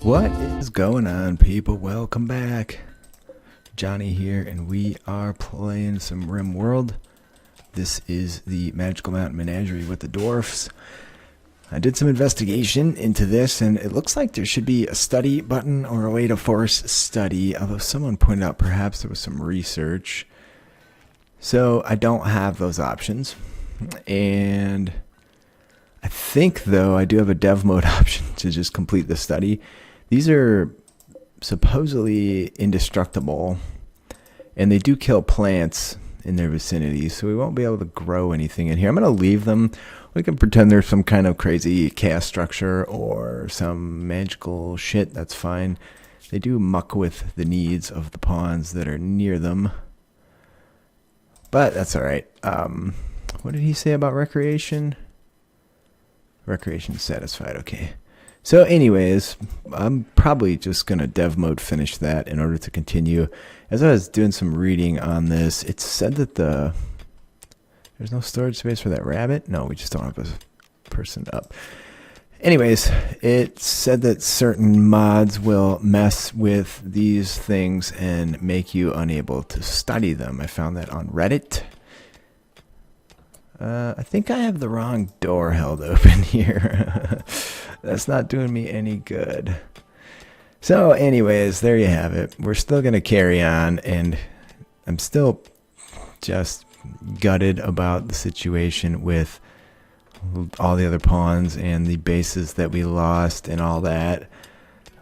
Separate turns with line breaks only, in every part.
What is going on, people? Welcome back. Johnny here, and we are playing some RimWorld. This is the Magical Mountain Menagerie with the Dwarfs. I did some investigation into this, and it looks like there should be a study button or a way to force study, although someone pointed out perhaps there was some research. So I don't have those options. And I think, though, I do have a dev mode option to just complete the study. These are supposedly indestructible, and they do kill plants in their vicinity, so we won't be able to grow anything in here. I'm going to leave them. We can pretend there's some kind of crazy chaos structure or some magical shit. That's fine. They do muck with the needs of the pawns that are near them, but that's all right. What did he say about recreation? Recreation satisfied. Okay. So anyways, I'm probably just going to dev mode finish that in order to continue. As I was doing some reading on this, it said that there's no storage space for that rabbit. No, we just don't have a person up. Anyways, it said that certain mods will mess with these things and make you unable to study them. I found that on Reddit. I think I have the wrong door held open here. That's not doing me any good. So anyways, there you have it. We're still going to carry on, and I'm still just gutted about the situation with all the other pawns and the bases that we lost and all that.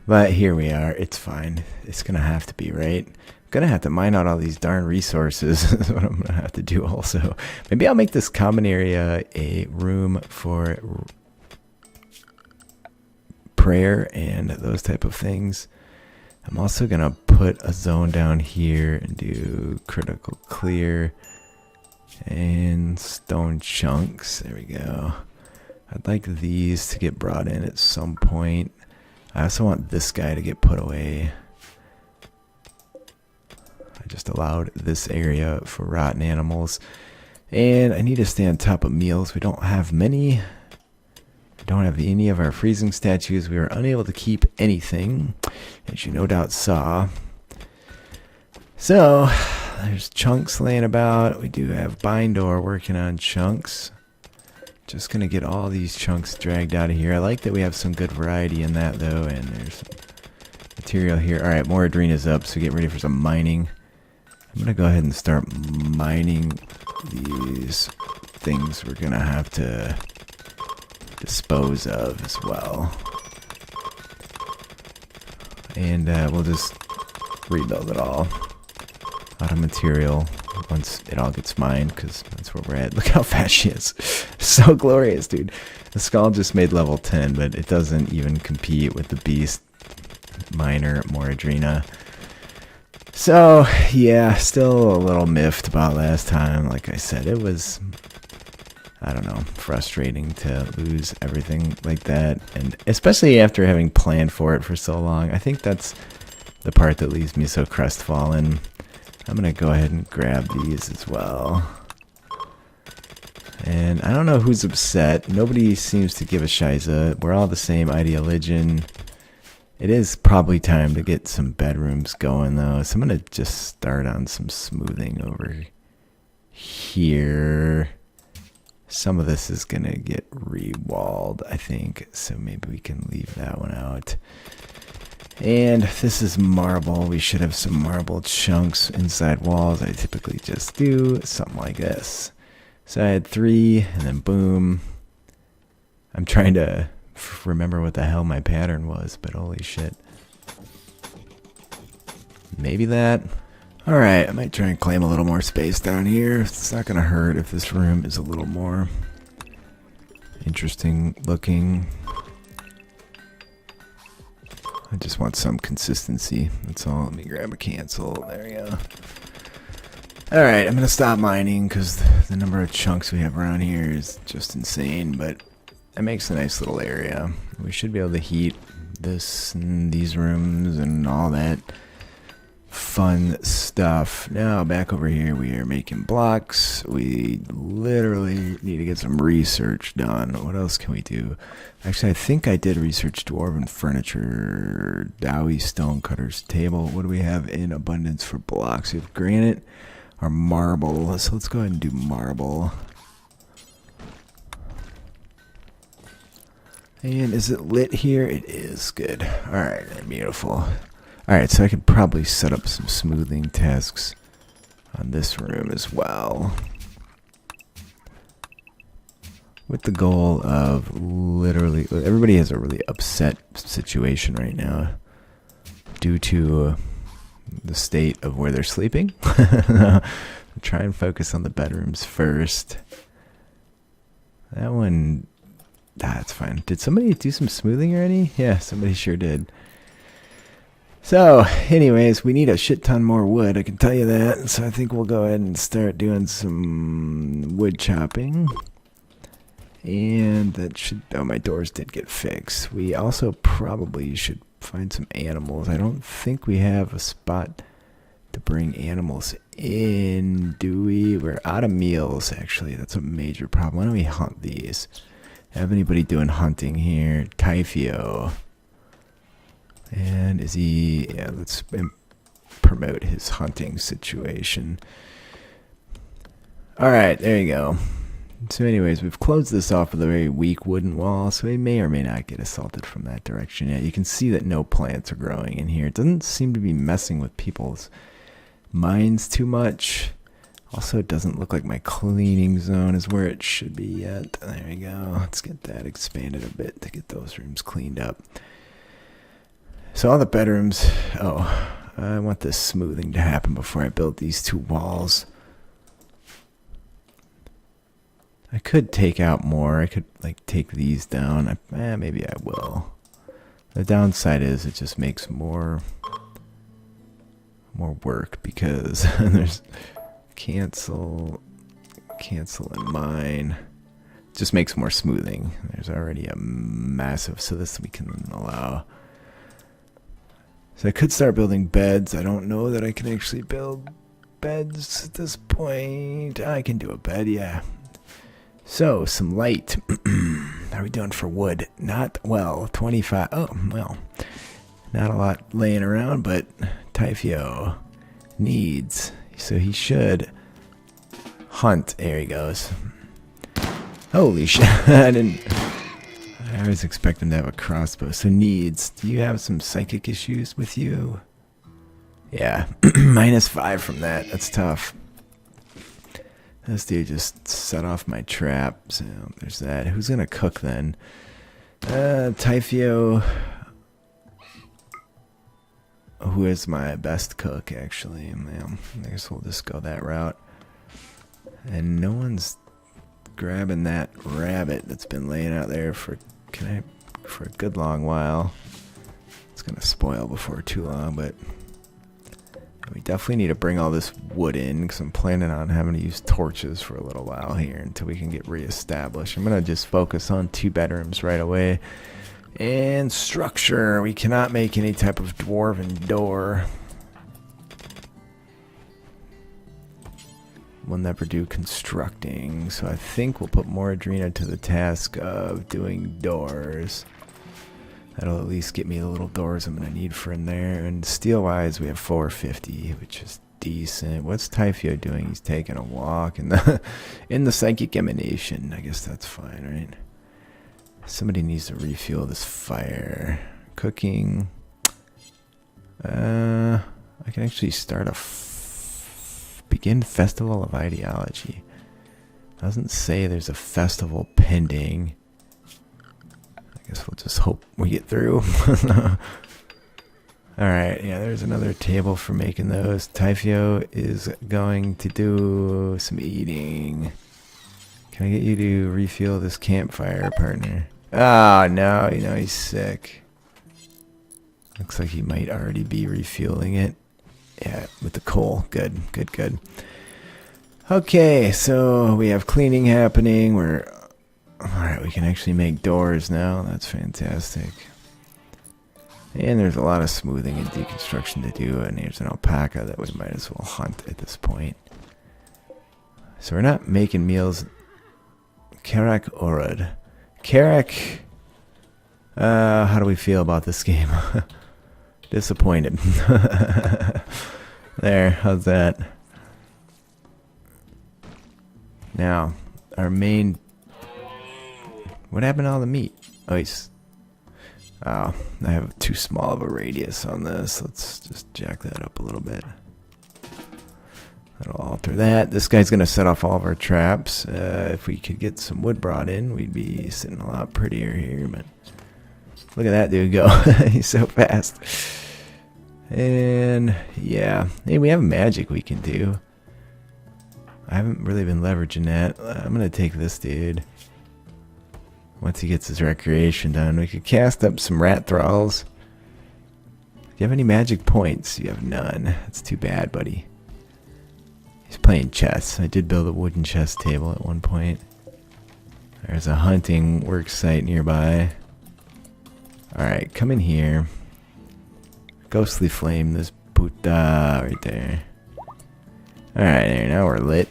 But here we are. It's fine. It's going to have to be, right? Gonna have to mine out all these darn resources. Is what I'm gonna have to do also. Maybe I'll make this common area a room for prayer and those type of things. I'm also gonna put a zone down here and do critical clear and stone chunks. There we go. I'd like these to get brought in at some point. I also want this guy to get put away. I just allowed this area for rotten animals. And I need to stay on top of meals. We don't have many. We don't have any of our freezing statues. We were unable to keep anything, as you no doubt saw. So, there's chunks laying about. We do have Bindor working on chunks. Just going to get all these chunks dragged out of here. I like that we have some good variety in that, though. And there's some material here. Alright, more arenas up, so get ready for some mining. I'm going to go ahead and start mining these things we're going to have to dispose of as well. And we'll just rebuild it all out of material once it all gets mined, because that's where we're at. Look how fast she is. So glorious, dude. The skull just made level 10, but it doesn't even compete with the beast miner Moradrina. So, yeah, still a little miffed about last time. Like I said, it was, I don't know, frustrating to lose everything like that. And especially after having planned for it for so long. I think that's the part that leaves me so crestfallen. I'm going to go ahead and grab these as well. And I don't know who's upset. Nobody seems to give a shiza. We're all the same ideologian. It is probably time to get some bedrooms going, though. So I'm going to just start on some smoothing over here. Some of this is going to get re-walled, I think. So maybe we can leave that one out. And this is marble. We should have some marble chunks inside walls. I typically just do something like this. So I had 3, and then boom. I'm trying to remember what the hell my pattern was, but holy shit. Maybe that. Alright, I might try and claim a little more space down here. It's not going to hurt if this room is a little more interesting looking. I just want some consistency. That's all. Let me grab a cancel. There we go. Alright, I'm going to stop mining because the number of chunks we have around here is just insane, but it makes a nice little area. We should be able to heat this and these rooms and all that fun stuff. Now back over here, we are making blocks. We literally need to get some research done. What else can we do? Actually, I think I did research dwarven furniture, dawi stone cutters table. What do we have in abundance for blocks? We have granite or marble. So let's go ahead and do marble. And is it lit here? It is. Good. Alright, beautiful. Alright, so I could probably set up some smoothing tasks on this room as well. With the goal of literally... Everybody has a really upset situation right now due to the state of where they're sleeping. Try and focus on the bedrooms first. That one... That's fine. Did somebody do some smoothing already? Yeah, somebody sure did. So, anyways, we need a shit ton more wood, I can tell you that. So I think we'll go ahead and start doing some wood chopping. And that should... Oh, my doors did get fixed. We also probably should find some animals. I don't think we have a spot to bring animals in, do we? We're out of meals, actually. That's a major problem. Why don't we hunt these? Have anybody doing hunting here? Typhio. And is he... Yeah, let's promote his hunting situation. Alright, there you go. So anyways, we've closed this off with a very weak wooden wall, so we may or may not get assaulted from that direction yet. You can see that no plants are growing in here. It doesn't seem to be messing with people's minds too much. Also, it doesn't look like my cleaning zone is where it should be yet. There we go. Let's get that expanded a bit to get those rooms cleaned up. So all the bedrooms... Oh, I want this smoothing to happen before I build these two walls. I could take out more. I could, like, take these down. Maybe I will. The downside is it just makes more work because there's... Cancel and mine. Just makes more smoothing. There's already a massive, so this we can allow. So I could start building beds. I don't know that I can actually build beds at this point. I can do a bed, yeah. So, some light. How are we doing for wood? Not well. 25. Oh, well. Not a lot laying around, but Typhio needs... So he should hunt. There he goes. Holy shit. I was expecting to have a crossbow. So needs. Do you have some psychic issues with you? Yeah. -5 from that. That's tough. This dude just set off my trap. So there's that. Who's going to cook then? Typhio... Who is my best cook, actually? I guess we'll just go that route. And no one's grabbing that rabbit that's been laying out there for a good long while. It's gonna spoil before too long, but we definitely need to bring all this wood in because I'm planning on having to use torches for a little while here until we can get reestablished. I'm gonna just focus on 2 bedrooms right away. And structure. We cannot make any type of dwarven door. We'll never do constructing. So I think we'll put more Adrena to the task of doing doors. That'll at least get me the little doors I'm going to need for in there. And steel-wise, we have 450, which is decent. What's Typhio doing? He's taking a walk in the psychic emanation. I guess that's fine, right? Somebody needs to refuel this fire. Cooking. I can actually start a begin festival of ideology. Doesn't say there's a festival pending. I guess we'll just hope we get through. Alright, yeah, there's another table for making those. Typhio is going to do some eating. Can I get you to refuel this campfire, partner? Oh, no, he's sick. Looks like he might already be refueling it. Yeah, with the coal. Good. Okay, so we have cleaning happening. Alright, we can actually make doors now. That's fantastic. And there's a lot of smoothing and deconstruction to do, and there's an alpaca that we might as well hunt at this point. So we're not making meals. Karak Orad. Karak, how do we feel about this game? Disappointed. There, how's that? Now, our main... What happened to all the meat? Oh, I have too small of a radius on this. Let's just jack that up a little bit. That'll alter that. This guy's going to set off all of our traps. If we could get some wood brought in, we'd be sitting a lot prettier here. But look at that dude go. He's so fast. And yeah, hey, we have magic we can do. I haven't really been leveraging that. I'm going to take this dude. Once he gets his recreation done, we could cast up some rat thralls. Do you have any magic points? You have none. That's too bad, buddy. He's playing chess. I did build a wooden chess table at one point. There's a hunting work site nearby. Alright, come in here. Ghostly flame this puta right there. Alright, there, now we're lit.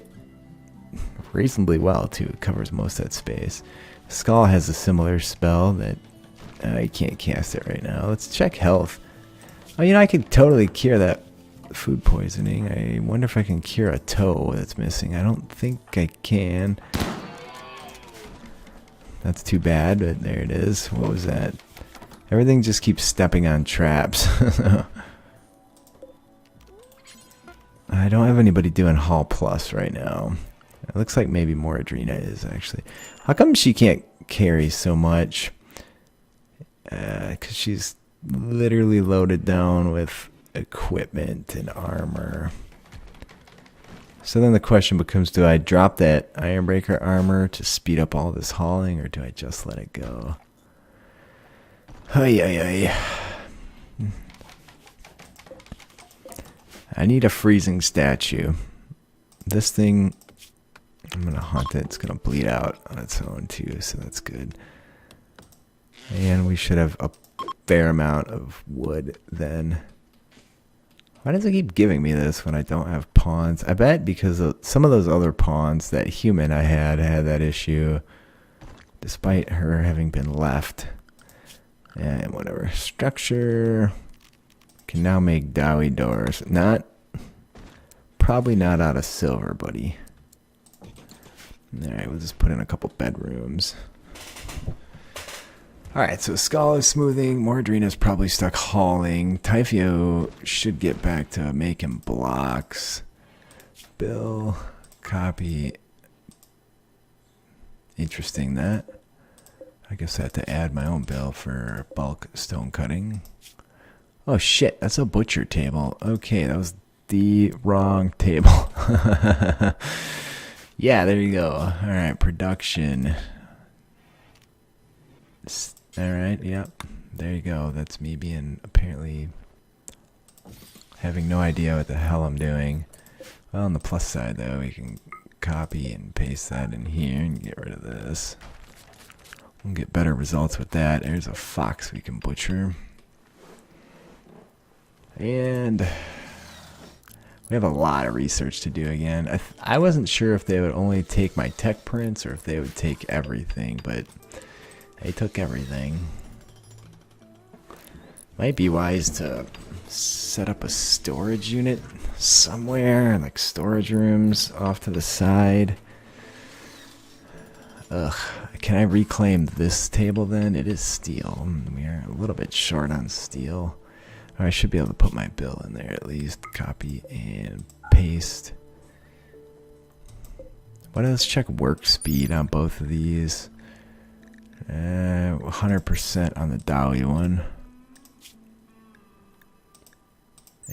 Reasonably well, too. It covers most of that space. Skull has a similar spell that I can't cast it right now. Let's check health. Oh, you know, I could totally cure that food poisoning. I wonder if I can cure a toe that's missing. I don't think I can. That's too bad, but there it is. What was that? Everything just keeps stepping on traps. I don't have anybody doing Hall Plus right now. It looks like maybe Moradrina is, actually. How come she can't carry so much? Because she's literally loaded down with equipment and armor. So then the question becomes, do I drop that Ironbreaker armor to speed up all this hauling, or do I just let it go? I need a freezing statue. This thing, I'm going to hunt it. It's going to bleed out on its own too, so that's good. And we should have a fair amount of wood then. Why does it keep giving me this when I don't have pawns? I bet because of some of those other pawns, that human I had that issue, despite her having been left. And whatever. Structure. Can now make dawi doors. Probably not out of silver, buddy. Alright, we'll just put in a couple bedrooms. Alright, so Skull is smoothing. Moradrina's probably stuck hauling. Typhio should get back to making blocks. Bill, copy. Interesting that. I guess I have to add my own bill for bulk stone cutting. Oh shit, that's a butcher table. Okay, that was the wrong table. Yeah, there you go. Alright, production. Alright, yep. There you go. That's me being apparently having no idea what the hell I'm doing. Well, on the plus side though, we can copy and paste that in here and get rid of this. We'll get better results with that. There's a fox we can butcher. And we have a lot of research to do again. I wasn't sure if they would only take my tech prints or if they would take everything, but they took everything. Might be wise to set up a storage unit somewhere, like storage rooms off to the side. Ugh. Can I reclaim this table then? It is steel. We are a little bit short on steel. I should be able to put my bill in there at least. Copy and paste. But let's check work speed on both of these. 100% on the dawi one.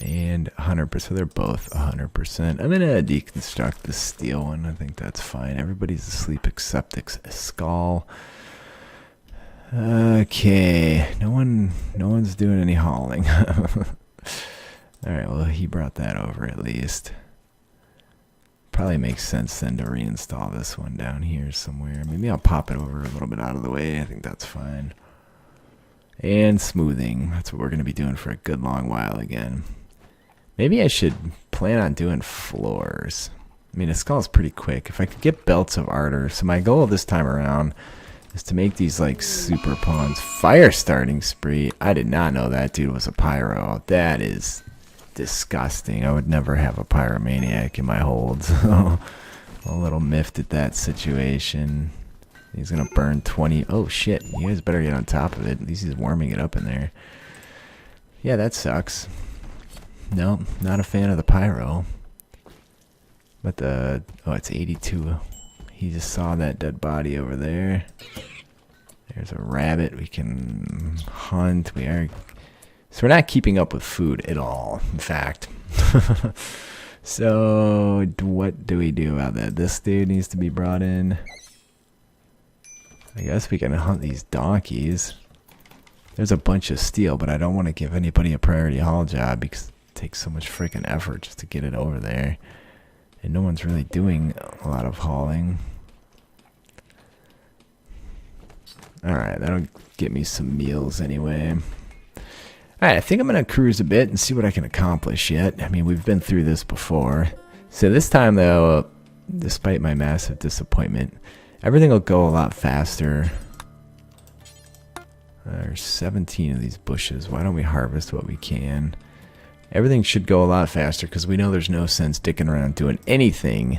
And 100%, so they're both 100%. I'm going to deconstruct the steel one. I think that's fine. Everybody's asleep except Skull. Okay, no one's doing any hauling. Alright, well, he brought that over at least. Probably makes sense then to reinstall this one down here somewhere. Maybe I'll pop it over a little bit out of the way. I think that's fine. And smoothing. That's what we're going to be doing for a good long while again. Maybe I should plan on doing floors. I mean, a skull's pretty quick. If I could get belts of ardor. So my goal this time around is to make these like super pawns. Fire starting spree. I did not know that dude was a pyro. That is disgusting. I would never have a pyromaniac in my hold. So a little miffed at that situation. He's gonna burn 20. Oh shit, you guys better get on top of it. At least he's warming it up in there. Yeah, that sucks. No, not a fan of the pyro. But the, oh, it's 82. He just saw that dead body over there. There's a rabbit we can hunt. We are, so we're not keeping up with food at all, in fact. So what do we do about that? This dude needs to be brought in. I guess we can hunt these donkeys. There's a bunch of steel, but I don't want to give anybody a priority haul job because it takes so much freaking effort just to get it over there. And no one's really doing a lot of hauling. Alright, that'll get me some meals anyway. Alright, I think I'm going to cruise a bit and see what I can accomplish yet. I mean, we've been through this before. So this time, though, despite my massive disappointment, everything will go a lot faster. There's 17 of these bushes. Why don't we harvest what we can? Everything should go a lot faster because we know there's no sense dicking around doing anything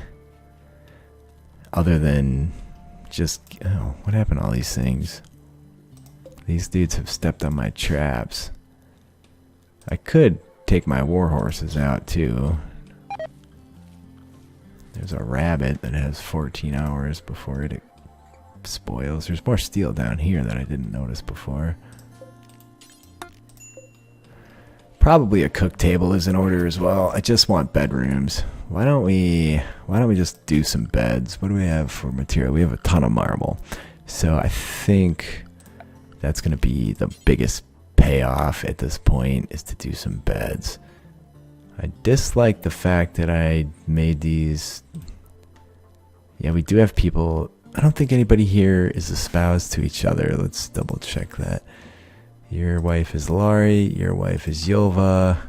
other than just... Oh, what happened to all these things? These dudes have stepped on my traps. I could take my war horses out too. There's a rabbit that has 14 hours before it spoils. There's more steel down here that I didn't notice before. Probably a cook table is in order as well. I just want bedrooms. Why don't we just do some beds? What do we have for material? We have a ton of marble. So I think that's going to be the biggest payoff at this point, is to do some beds. I dislike the fact that I made these. Yeah, we do have people. I don't think anybody here is espoused to each other. Let's double check that. Your wife is Laurie. Your wife is Yova.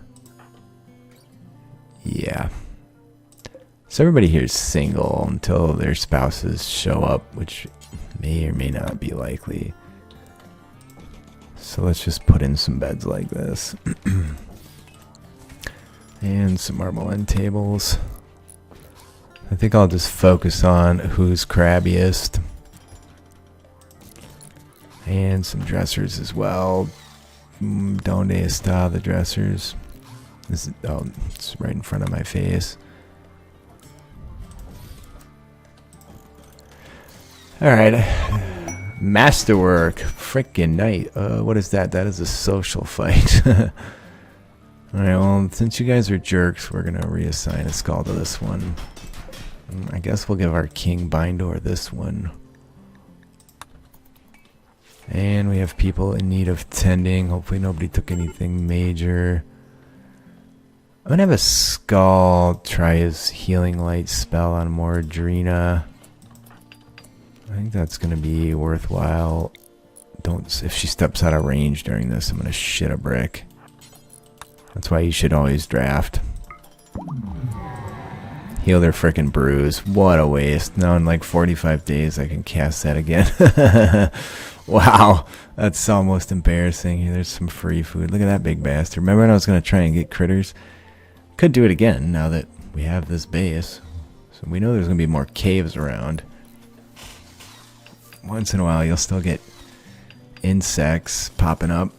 Yeah. So everybody here is single until their spouses show up, which may or may not be likely. So let's just put in some beds like this. And some marble end tables. I think I'll just focus on who's crabbiest. And some dressers as well. Donde está the dressers? This is, oh, it's right in front of my face. Alright. Masterwork. Frickin' night. What is that? That is a social fight. Alright, well, since you guys are jerks, we're going to reassign a skull to this one. I guess we'll give our King Bindor this one. And we have people in need of tending. Hopefully nobody took anything major. I'm going to have a skull try his healing light spell on Mordrina. I think that's going to be worthwhile. If she steps out of range during this, I'm going to shit a brick. That's why you should always draft. Heal their frickin' bruise. What a waste. Now in like 45 days I can cast that again. Wow. That's almost embarrassing. Here, there's some free food. Look at that big bastard. Remember when I was going to try and get critters? Could do it again now that we have this base. So we know there's going to be more caves around. Once in a while you'll still get insects popping up.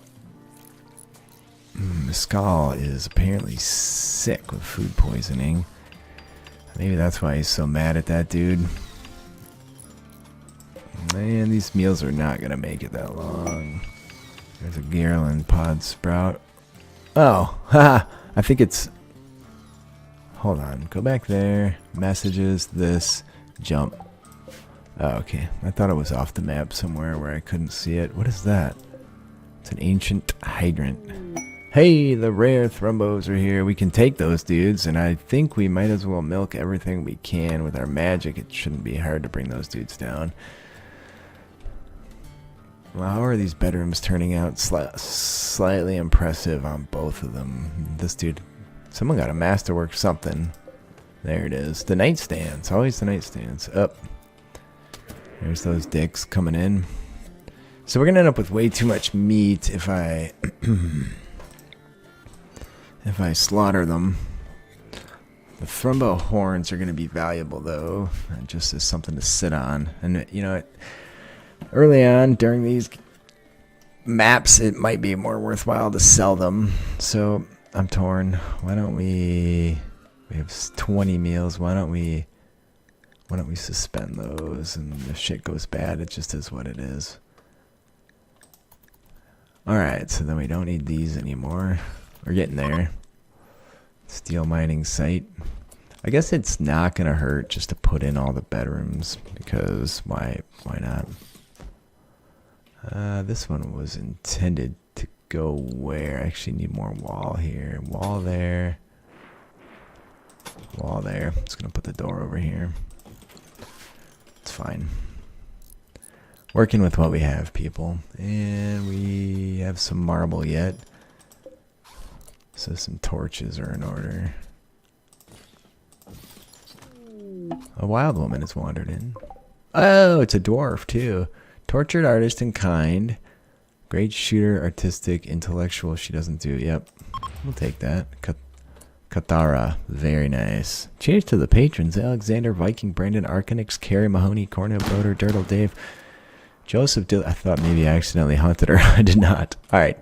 Mescal is apparently sick with food poisoning. Maybe that's why he's so mad at that dude. Man, these meals are not going to make it that long. There's a Garland pod sprout. Oh, haha. I think it's... Hold on. Go back there. Messages, this, jump. Oh, okay. I thought it was off the map somewhere where I couldn't see it. What is that? It's an ancient hydrant. Hey, the rare thrombos are here. We can take those dudes, and I think we might as well milk everything we can with our magic. It shouldn't be hard to bring those dudes down. Well, how are these bedrooms turning out? Slightly impressive on both of them. This dude, someone got a masterwork something. There it is. The nightstands. Always the nightstands. Up. There's those dicks coming in. So we're going to end up with way too much meat if I if I slaughter them. The thrumbo horns are going to be valuable though, just as something to sit on. And you know, early on during these maps, it might be more worthwhile to sell them. So I'm torn. Why don't we have 20 meals. Why don't we suspend those? And if shit goes bad, it just is what it is. Alright, so then we don't need these anymore. We're getting there. Steel mining site. I guess it's not going to hurt just to put in all the bedrooms, because why not? This one was intended to go where? I actually need more wall here. Wall there. Wall there. Just going to put the door over here. It's fine. Working with what we have, people. And we have some marble yet. So some torches are in order. A wild woman has wandered in. Oh, it's a dwarf too. Tortured artist and kind. Great shooter, artistic, intellectual. She doesn't do. Yep. We'll take that. Kathara. Very nice. Cheers to the patrons. Alexander, Viking, Brandon, Arcanix, Carrie, Mahoney, Corno, Broder, Dirtle, Dave. Joseph Dill. I thought maybe I accidentally hunted her. I did not. Alright.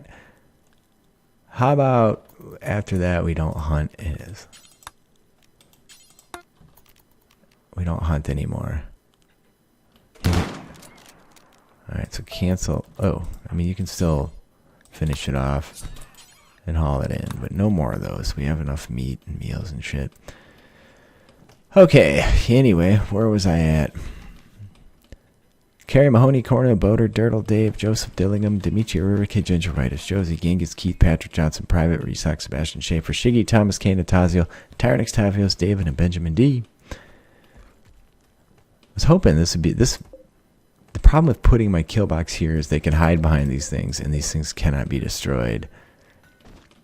How about after that we don't hunt? We don't hunt anymore. Alright, so cancel. Oh, I mean you can still finish it off and haul it in, but no more of those. We have enough meat and meals and shit. Okay, anyway, where was I at? Carrie, Mahoney, Corno, Boder, Dirtle, Dave, Joseph Dillingham, Dimitri, River Kid, Gingivitis, Josie, Genghis, Keith, Patrick Johnson, Private, Resock, Sebastian Schaefer, Shiggy, Thomas, Kane, Natazio, Tyrannix, Tavios, David, and Benjamin D. I was hoping this would be this. The problem with putting my kill box here is they can hide behind these things, and these things cannot be destroyed.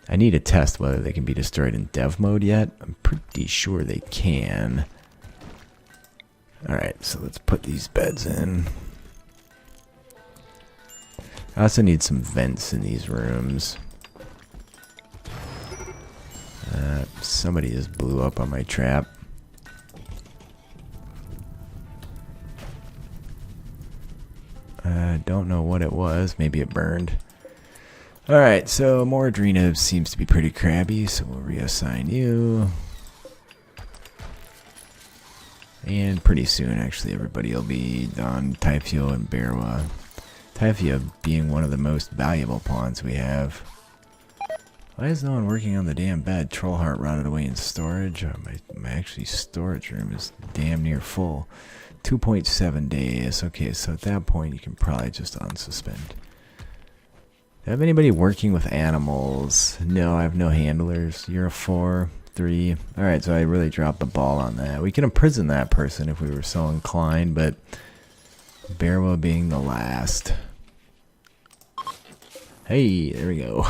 I need to test whether they can be destroyed in dev mode yet. I'm pretty sure they can. Alright, so let's put these beds in. I also need some vents in these rooms. Somebody just blew up on my trap. Don't know what it was. Maybe it burned. Alright, so Mordrina seems to be pretty crabby, so we'll reassign you. And pretty soon, actually, everybody will be on Typhio and Berwa. Typhia being one of the most valuable pawns we have. Why is no one working on the damn bed? Trollheart rotted away in storage. Oh, my actually storage room is damn near full. 2.7 days. Okay, so at that point you can probably just unsuspend. Do I have anybody working with animals? No, I have no handlers. You're a 4, 3. Alright, so I really dropped the ball on that. We can imprison that person if we were so inclined, but Berwa being the last. Hey, there we go.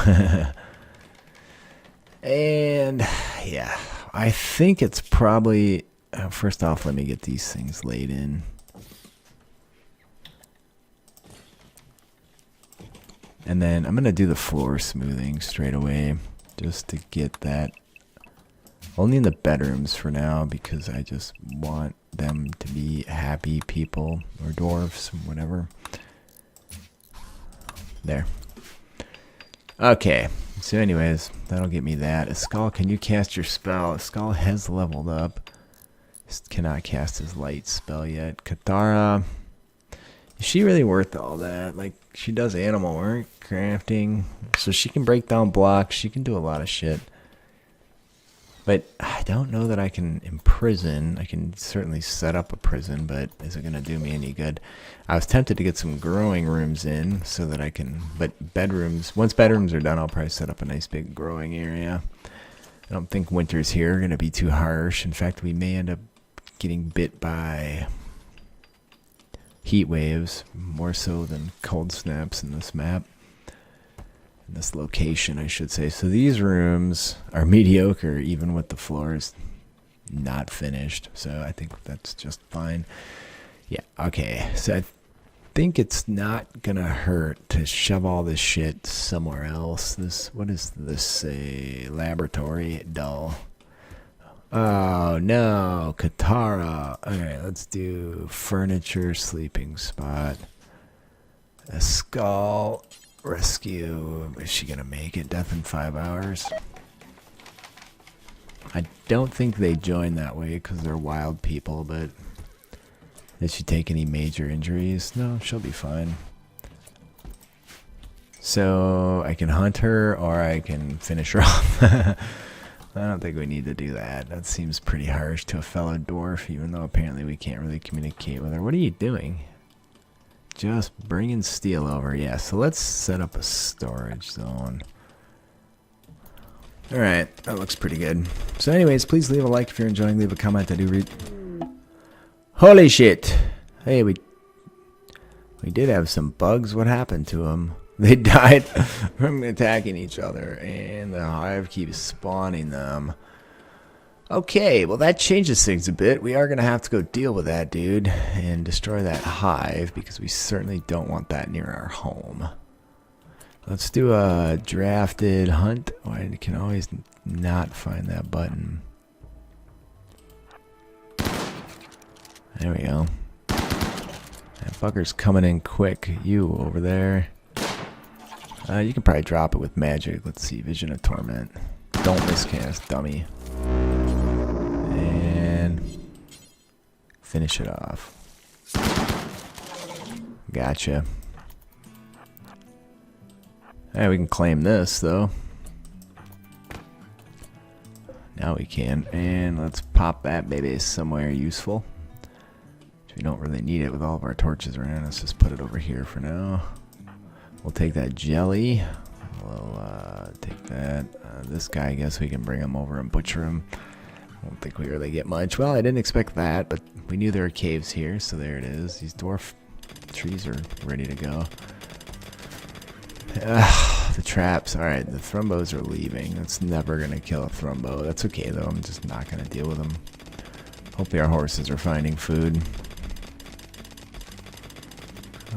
And yeah, I think it's probably first off, let me get these things laid in. And then I'm gonna do the floor smoothing straight away just to get that only in the bedrooms for now, because I just want them to be happy people, or dwarves, whatever. There. Okay, so anyways, that'll get me that. Escal, can you cast your spell? Escal has leveled up. Just cannot cast his light spell yet. Kathara, is she really worth all that? Like, she does animal work, crafting, so she can break down blocks, she can do a lot of shit. But I don't know that I can imprison. I can certainly set up a prison, but is it going to do me any good? I was tempted to get some growing rooms in so that I can, but bedrooms, once bedrooms are done, I'll probably set up a nice big growing area. I don't think winters here are going to be too harsh. In fact, we may end up getting bit by heat waves, more so than cold snaps in this map. In this location, I should say. So these rooms are mediocre, even with the floors not finished. So I think that's just fine. Yeah, okay. So I think it's not gonna hurt to shove all this shit somewhere else. This, what is this? A laboratory? Dull. Oh no, Katara. Okay, let's do furniture, sleeping spot, a skull, rescue. Is she gonna make it? Death in 5 hours. I don't think they join that way because they're wild people, but did she take any major injuries? No, she'll be fine. So I can hunt her or I can finish her off. I don't think we need to do that. That seems pretty harsh to a fellow dwarf, even though apparently we can't really communicate with her. What are you doing? Just bringing steel over. Yeah, so let's set up a storage zone. Alright, that looks pretty good. So anyways, please leave a like if you're enjoying. Leave a comment. I do read. Holy shit! Hey, we did have some bugs. What happened to them? They died from attacking each other, and the hive keeps spawning them. Okay, well that changes things a bit. We are going to have to go deal with that dude and destroy that hive, because we certainly don't want that near our home. Let's do a drafted hunt. Oh, I can always not find that button. There we go. That fucker's coming in quick. You over there. You can probably drop it with magic. Let's see. Vision of Torment. Don't miscast, dummy. And finish it off. Gotcha. Alright, we can claim this, though. Now we can. And let's pop that baby somewhere useful. We don't really need it with all of our torches around. Let's just put it over here for now. We'll take that jelly. We'll take that. This guy, I guess we can bring him over and butcher him. I don't think we really get much. Well, I didn't expect that, but we knew there were caves here, so there it is. These dwarf trees are ready to go. The traps. Alright, the thrumbos are leaving. That's never going to kill a thrumbo. That's okay, though. I'm just not going to deal with them. Hopefully our horses are finding food.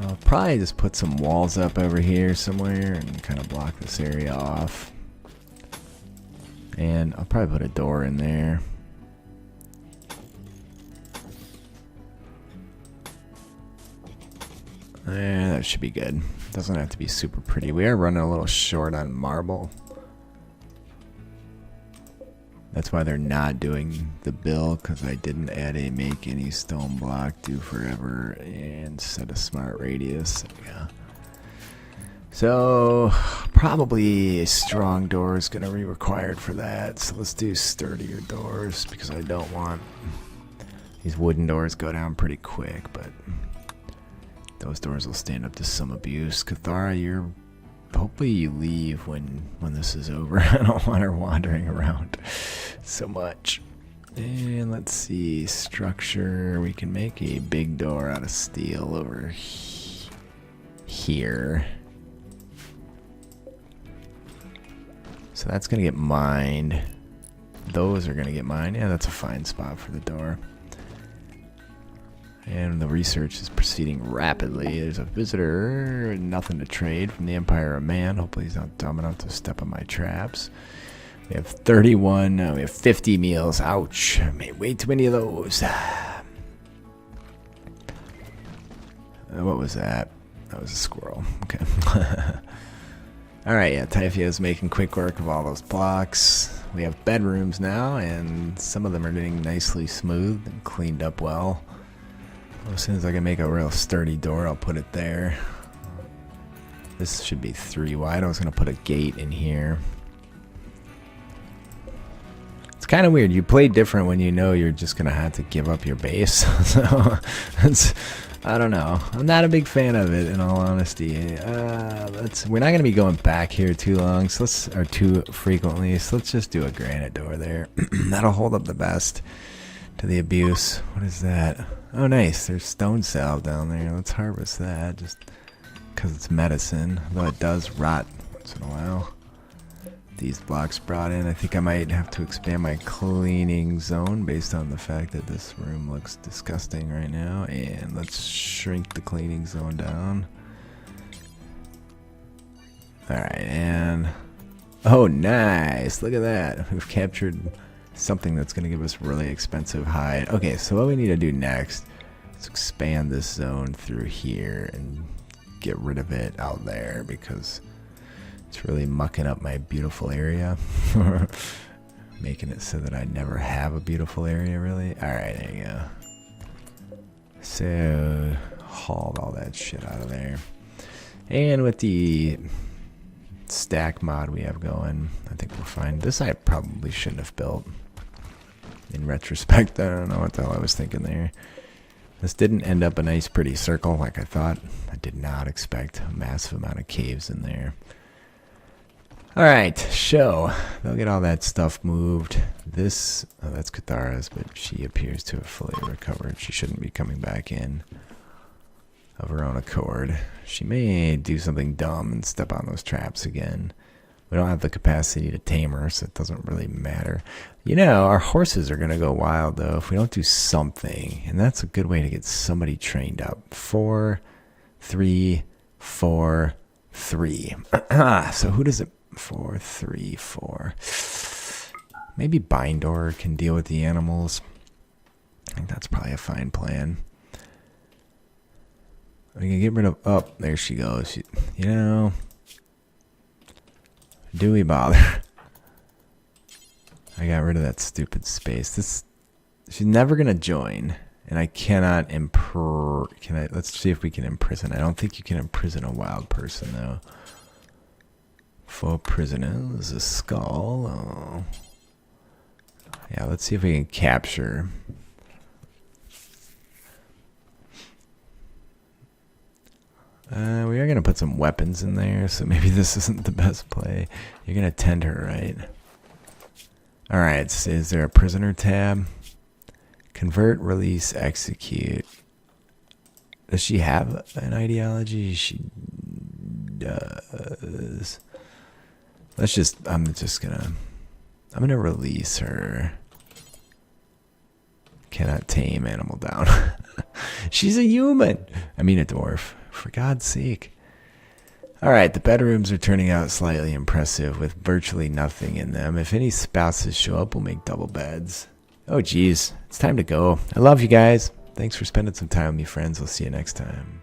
I'll probably just put some walls up over here somewhere and kind of block this area off. And I'll probably put a door in there. Yeah, that should be good. Doesn't have to be super pretty. We are running a little short on marble. That's why they're not doing the bill, because I didn't add a make any stone block, do forever, and set a smart radius. Yeah. So probably a strong door is going to be required for that. So let's do sturdier doors, because I don't want these wooden doors go down pretty quick, but those doors will stand up to some abuse. Cathara, hopefully you leave when this is over. I don't want her wandering around so much. And let's see, structure. We can make a big door out of steel over here. So that's gonna get mined. Those are gonna get mined. Yeah, that's a fine spot for the door. And the research is proceeding rapidly. There's a visitor, nothing to trade, from the Empire of Man. Hopefully he's not dumb enough to step on my traps. We have 31, we have 50 meals. Ouch, I made way too many of those. What was that? That was a squirrel. Okay. Alright, yeah, Typhio's making quick work of all those blocks. We have bedrooms now, and some of them are getting nicely smoothed and cleaned up well. As soon as I can make a real sturdy door, I'll put it there. This should be 3 wide. I was going to put a gate in here. It's kind of weird. You play different when you know you're just going to have to give up your base. So, I don't know. I'm not a big fan of it, in all honesty. We're not going to be going back here too long, too frequently. So let's just do a granite door there. That'll hold up the best. to the abuse. What is that? Oh, nice. There's stone salve down there. Let's harvest that just because it's medicine, though it does rot once in a while. These blocks brought in. I think I might have to expand my cleaning zone based on the fact that this room looks disgusting right now. And let's shrink the cleaning zone down. Alright, and... oh, nice! Look at that. We've captured something that's going to give us really expensive hide. Okay, so what we need to do next is expand this zone through here and get rid of it out there because it's really mucking up my beautiful area. Making it so that I never have a beautiful area, really. Alright, there you go. So, hauled all that shit out of there. And with the stack mod we have going, I think we're fine. This I probably shouldn't have built. In retrospect, I don't know what the hell I was thinking there. This didn't end up a nice pretty circle like I thought. I did not expect a massive amount of caves in there. Alright, so they'll get all that stuff moved. This, oh, that's Cathara's, but she appears to have fully recovered. She shouldn't be coming back in of her own accord. She may do something dumb and step on those traps again. We don't have the capacity to tame her, so it doesn't really matter. You know, our horses are going to go wild, though, if we don't do something. And that's a good way to get somebody trained up. 4, 3, 4, 3. So who does it? 4, 3, 4. Maybe Bindor can deal with the animals. I think that's probably a fine plan. We can get rid of... oh, there she goes. You know... do we bother? I got rid of that stupid space. She's never gonna join, and I cannot let's see if we can imprison. I don't think you can imprison a wild person though. 4 prisoners, a skull. Oh. Yeah, let's see if we can capture. We are going to put some weapons in there, so maybe this isn't the best play. You're going to tend her, right? Alright, so is there a prisoner tab? Convert, release, execute. Does she have an ideology? She does. I'm going to release her. Cannot tame animal down. She's a human. I mean a dwarf. For God's sake. Alright, the bedrooms are turning out slightly impressive with virtually nothing in them. If any spouses show up, we'll make double beds. Oh geez, it's time to go. I love you guys. Thanks for spending some time with me, friends. I'll see you next time.